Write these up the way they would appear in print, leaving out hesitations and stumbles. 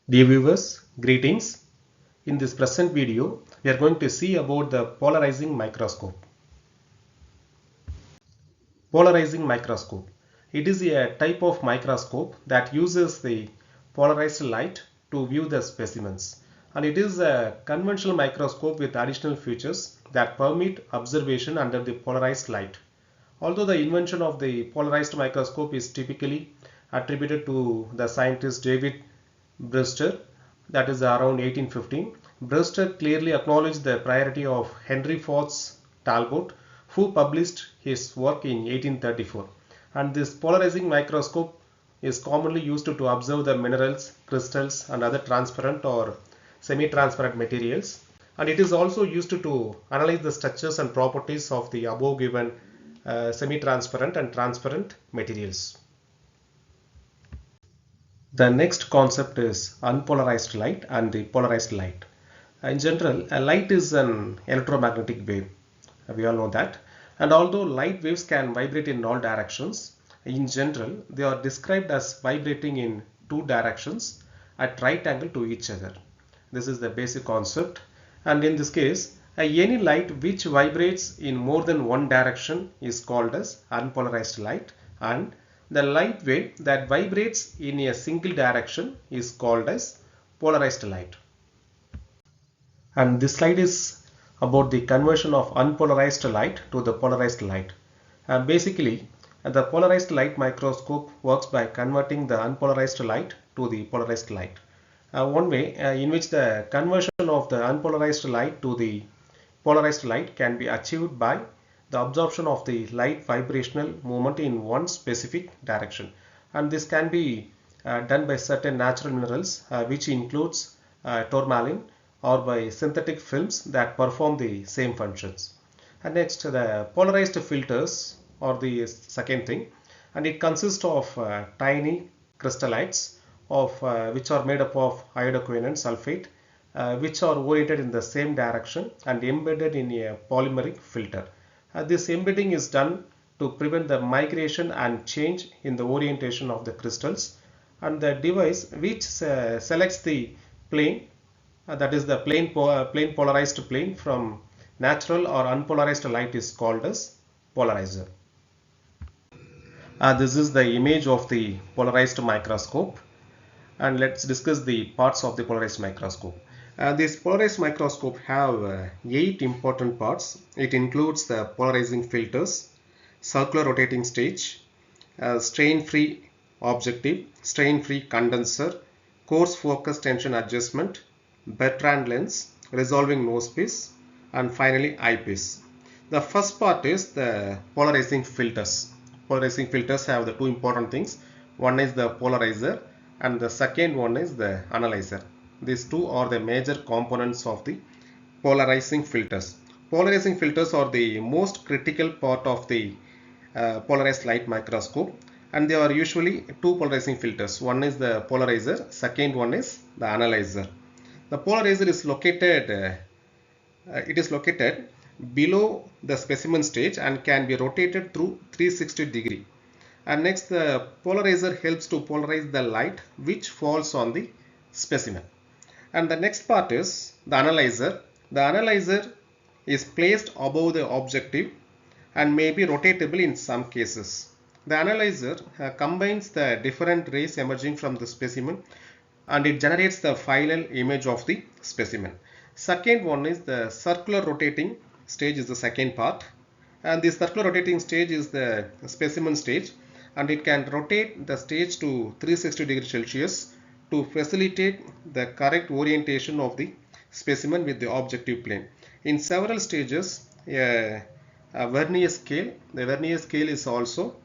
Dear viewers, greetings. In this present video, we are going to see about the polarizing microscope. Polarizing microscope. It is a type of microscope that uses the polarized light to view the specimens. And it is a conventional microscope with additional features that permit observation under the polarized light. Although the invention of the polarized microscope is typically attributed to the scientist David Brewster, that is around 1815, Brewster clearly acknowledged the priority of Henry Fox Talbot, who published his work in 1834. And this polarizing microscope is commonly used to observe the minerals, crystals, and other transparent or semi-transparent materials. And it is also used to analyze the structures and properties of the above given semi-transparent and transparent materials. The next concept is unpolarized light and the polarized light. In general, a light is an electromagnetic wave. We all know that. And although light waves can vibrate in all directions, in general, they are described as vibrating in two directions at right angle to each other. This is the basic concept. And in this case, any light which vibrates in more than one direction is called as unpolarized light, and the light wave that vibrates in a single direction is called as polarized light. And this slide is about the conversion of unpolarized light to the polarized light. Basically, the polarized light microscope works by converting the unpolarized light to the polarized light. One way in which the conversion of the unpolarized light to the polarized light can be achieved by the absorption of the light vibrational movement in one specific direction. And this can be done by certain natural minerals, which includes tourmaline, or by synthetic films that perform the same functions. And next, the polarized filters are the second thing, and it consists of tiny crystallites which are made up of iodoquinone sulfate, which are oriented in the same direction and embedded in a polymeric filter. This embedding is done to prevent the migration and change in the orientation of the crystals, and the device which selects the plane, that is the plane polarized plane from natural or unpolarized light, is called as polarizer. This is the image of the polarized microscope, and let's discuss the parts of the polarized microscope. This polarized microscope have 8 important parts. It includes the polarizing filters, circular rotating stage, strain-free objective, strain-free condenser, coarse focus tension adjustment, Bertrand lens, resolving nose piece, and finally eyepiece. The first part is the polarizing filters. Polarizing filters have the two important things. One is the polarizer and the second one is the analyzer. These two are the major components of the polarizing filters. Polarizing filters are the most critical part of the polarized light microscope, and there are usually two polarizing filters. One is the polarizer, second one is the analyzer. The polarizer is located below the specimen stage and can be rotated through 360 degree. And next, the polarizer helps to polarize the light which falls on the specimen. And the next part is the analyzer. The analyzer is placed above the objective and may be rotatable in some cases. The analyzer combines the different rays emerging from the specimen, and it generates the final image of the specimen. Second one is the circular rotating stage is the second part, and the circular rotating stage is the specimen stage, and it can rotate the stage to 360 degrees Celsius to facilitate the correct orientation of the specimen with the objective plane. In several stages, a vernier scale, the vernier scale is also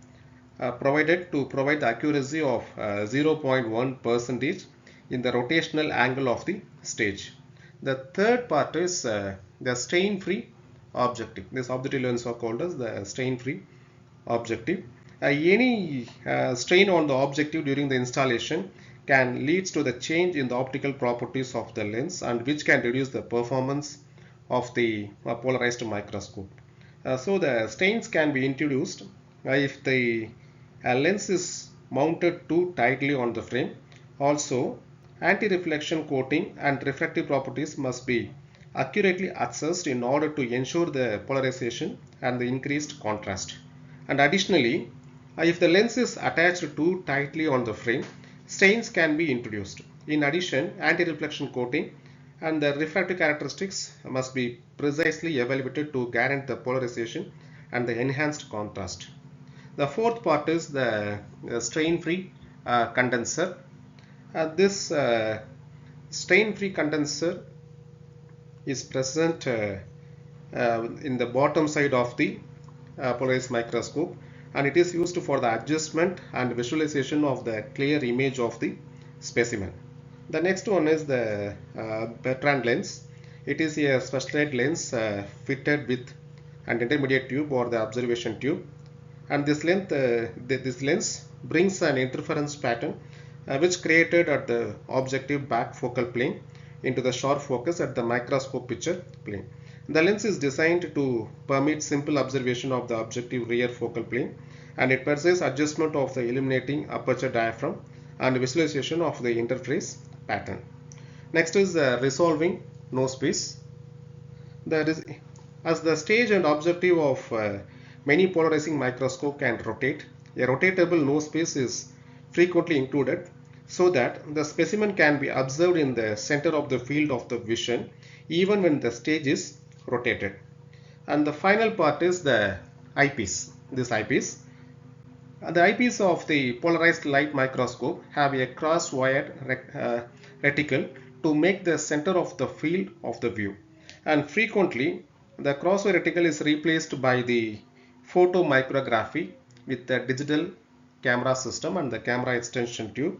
provided to provide the accuracy of 0.1% in the rotational angle of the stage. The third part is the strain-free objective. This objective lens are called as the strain-free objective. Any strain on the objective during the installation can lead to the change in the optical properties of the lens, and which can reduce the performance of the polarized microscope. So the strains can be introduced if the lens is mounted too tightly on the frame. Also, Anti-reflection coating and refractive properties must be accurately assessed in order to ensure the polarization and the increased contrast. And additionally, if the lens is attached too tightly on the frame, stains can be introduced. In addition, anti-reflection coating and the refractive characteristics must be precisely evaluated to guarantee the polarization and the enhanced contrast. The fourth part is the stain-free condenser. This stain-free condenser is present in the bottom side of the polarized microscope, and it is used for the adjustment and visualization of the clear image of the specimen. The next one is the Bertrand lens. It is a specialized lens fitted with an intermediate tube or the observation tube, and this lens brings an interference pattern which created at the objective back focal plane into the sharp focus at the microscope picture plane. The lens is designed to permit simple observation of the objective rear focal plane, and it permits adjustment of the illuminating aperture diaphragm and visualization of the interface pattern. Next is resolving nose piece. As the stage and objective of many polarizing microscope can rotate, a rotatable nose piece is frequently included so that the specimen can be observed in the center of the field of the vision even when the stage is rotated. And the final part is the eyepiece. This eyepiece. The eyepiece of the polarized light microscope have a cross-wired reticle to make the center of the field of the view. And frequently, the cross-wire reticle is replaced by the photomicrography with the digital camera system and the camera extension tube.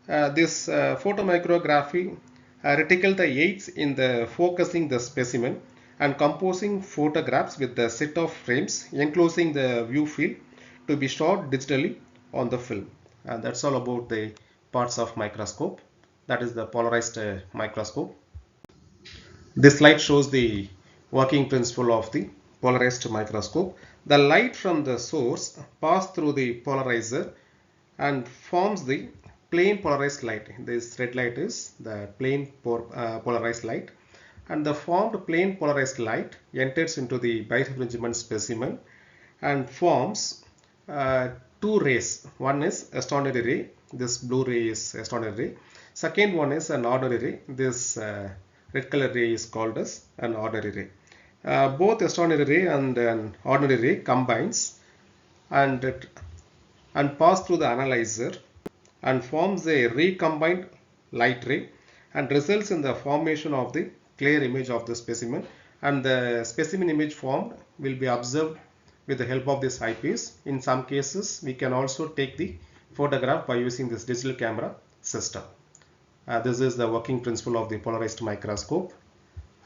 This photomicrography reticle aids in the focusing the specimen and composing photographs with the set of frames enclosing the view field to be shot digitally on the film. And that's all about the parts of microscope. That is the polarized microscope. This slide shows the working principle of the polarized microscope. The light from the source passes through the polarizer and forms the plane polarized light. This red light is the plane polarized light, and the formed plane polarized light enters into the birefringent specimen and forms two rays. One is extraordinary ray. This blue ray is extraordinary ray. Second one is an ordinary ray. This red color ray is called as an ordinary ray. Both extraordinary ray and an ordinary ray combines and pass through the analyzer and forms a recombined light ray and results in the formation of the clear image of the specimen, and the specimen image formed will be observed with the help of this eyepiece. In some cases, we can also take the photograph by using this digital camera system. This is the working principle of the polarized microscope.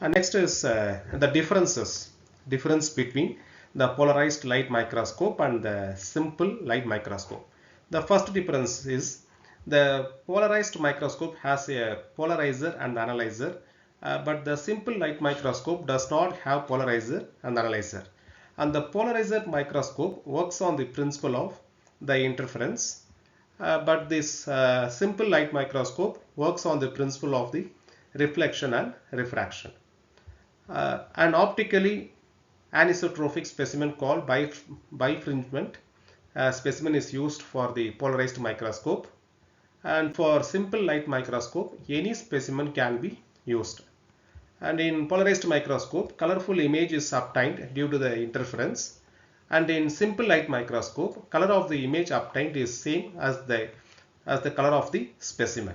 Next is the difference between the polarized light microscope and the simple light microscope. The first difference is the polarized microscope has a polarizer and analyzer, but the simple light microscope does not have polarizer and analyzer. And the polarizer microscope works on the principle of the interference, but this simple light microscope works on the principle of the reflection and refraction. An optically anisotropic specimen called bifringent specimen is used for the polarized microscope, and for simple light microscope any specimen can be used. And in polarized microscope, colorful image is obtained due to the interference, and in simple light microscope, color of the image obtained is same as the color of the specimen.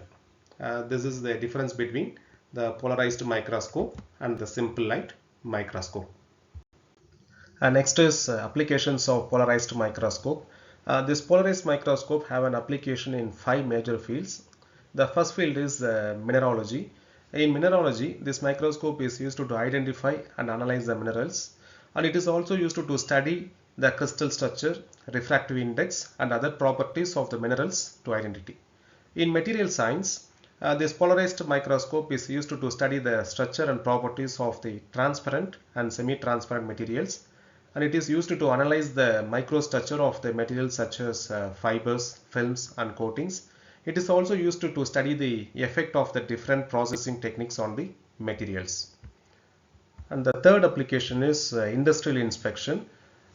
This is the difference between the polarized microscope and the simple light microscope. Next is applications of polarized microscope. This polarized microscope have an application in 5 major fields. The first field is mineralogy. In mineralogy, this microscope is used to identify and analyze the minerals, and it is also used to study the crystal structure, refractive index, and other properties of the minerals to identity. In material science, this polarized microscope is used to study the structure and properties of the transparent and semi-transparent materials, and it is used to analyze the microstructure of the materials such as fibers, films, and coatings It is also used to study the effect of the different processing techniques on the materials. And the third application is industrial inspection.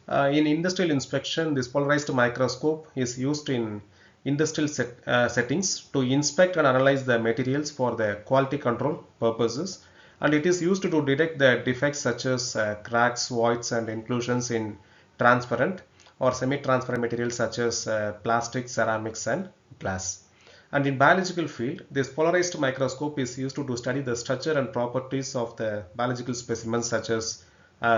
In industrial inspection, this polarized microscope is used in industrial settings to inspect and analyze the materials for the quality control purposes, and it is used to detect the defects such as cracks, voids and inclusions in transparent or semi-transparent materials such as plastic, ceramics and glass. And in biological field, this polarized microscope is used to study the structure and properties of the biological specimens such as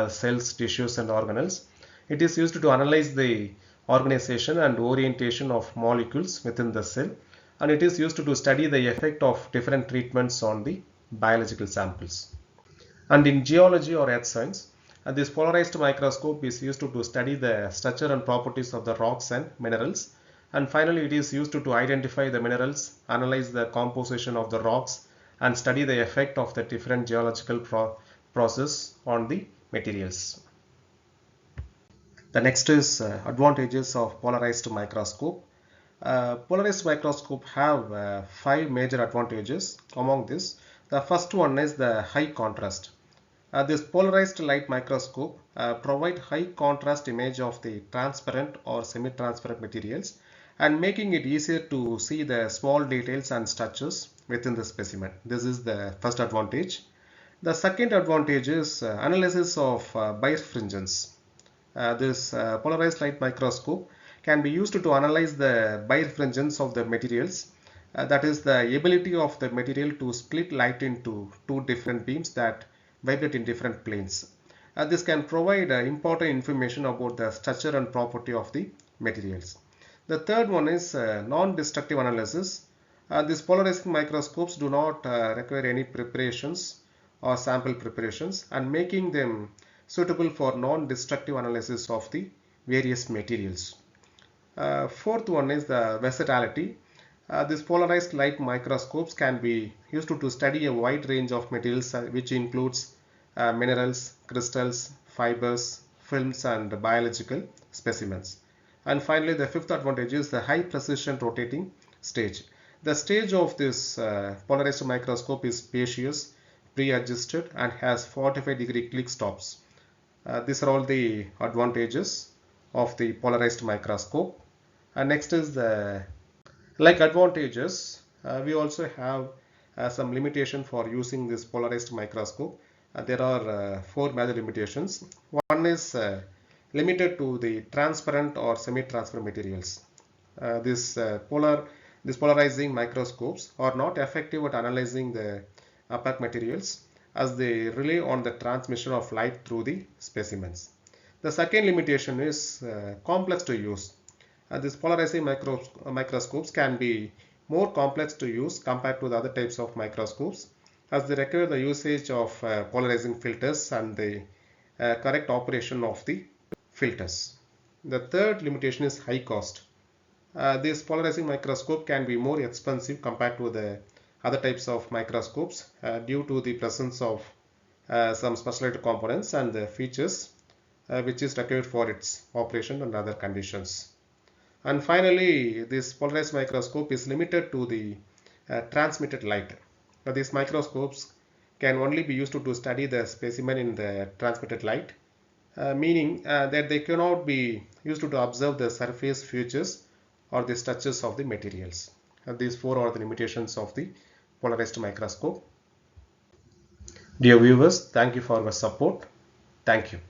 cells, tissues and organelles. It is used to analyze the organization and orientation of molecules within the cell, and it is used to study the effect of different treatments on the biological samples. And in geology or earth science, this polarized microscope is used to study the structure and properties of the rocks and minerals. And finally, it is used to identify the minerals, analyze the composition of the rocks, and study the effect of the different geological process on the materials. The next is advantages of polarized microscope. Polarized microscope have 5 major advantages. Among this, the first one is the high contrast. This polarized light microscope provide high contrast image of the transparent or semi-transparent materials and making it easier to see the small details and structures within the specimen. This is the first advantage. The second advantage is analysis of birefringence. This polarized light microscope can be used to analyze the birefringence of the materials. That is the ability of the material to split light into two different beams that vibrate in different planes. This can provide important information about the structure and property of the materials. The third one is non-destructive analysis. These polarizing microscopes do not require any preparations or sample preparations, and making them suitable for non-destructive analysis of the various materials. Fourth one is the versatility. These polarized light microscopes can be used to study a wide range of materials which includes minerals, crystals, fibers, films and biological specimens. And finally, the fifth advantage is the high precision rotating stage. The stage of this polarized microscope is spacious, pre-adjusted and has 45-degree click stops. These are all the advantages of the polarized microscope. And next is the like advantages. We also have some limitation for using this polarized microscope. There are 4 major limitations. One is limited to the transparent or semi-transparent materials. These polarizing microscopes are not effective at analyzing the opaque materials as they rely on the transmission of light through the specimens. The second limitation is complex to use. These polarizing microscopes can be more complex to use compared to the other types of microscopes, as they require the usage of polarizing filters and the correct operation of the filters. The third limitation is high cost. This polarizing microscope can be more expensive compared to the other types of microscopes due to the presence of some specialized components and the features which is required for its operation and other conditions. And finally, this polarized microscope is limited to the transmitted light. Now, these microscopes can only be used to study the specimen in the transmitted light, meaning that they cannot be used to observe the surface features or the structures of the materials. These 4 are the limitations of the polarized microscope. Dear viewers, thank you for your support. Thank you.